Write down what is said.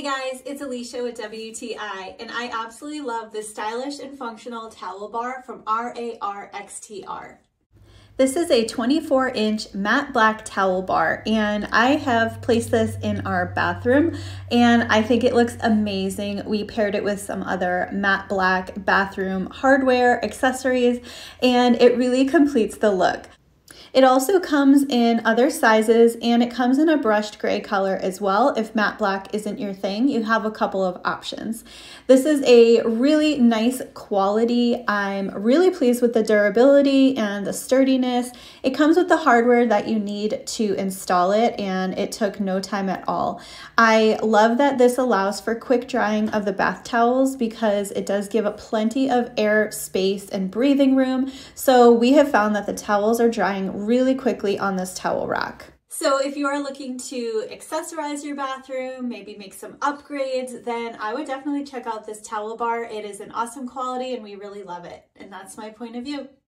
Hey guys, it's Alicia with WTI, and I absolutely love this stylish and functional towel bar from RARXTR. This is a 24-inch matte black towel bar, and I have placed this in our bathroom, and I think it looks amazing. We paired it with some other matte black bathroom hardware, accessories, and it really completes the look. It also comes in other sizes, and it comes in a brushed gray color as well. If matte black isn't your thing, you have a couple of options. This is a really nice quality. I'm really pleased with the durability and the sturdiness. It comes with the hardware that you need to install it, and it took no time at all. I love that this allows for quick drying of the bath towels because it does give plenty of air, space, and breathing room. So we have found that the towels are drying really quickly on this towel rack. So if you are looking to accessorize your bathroom, maybe make some upgrades, then I would definitely check out this towel bar. It is an awesome quality and we really love it. And that's my point of view.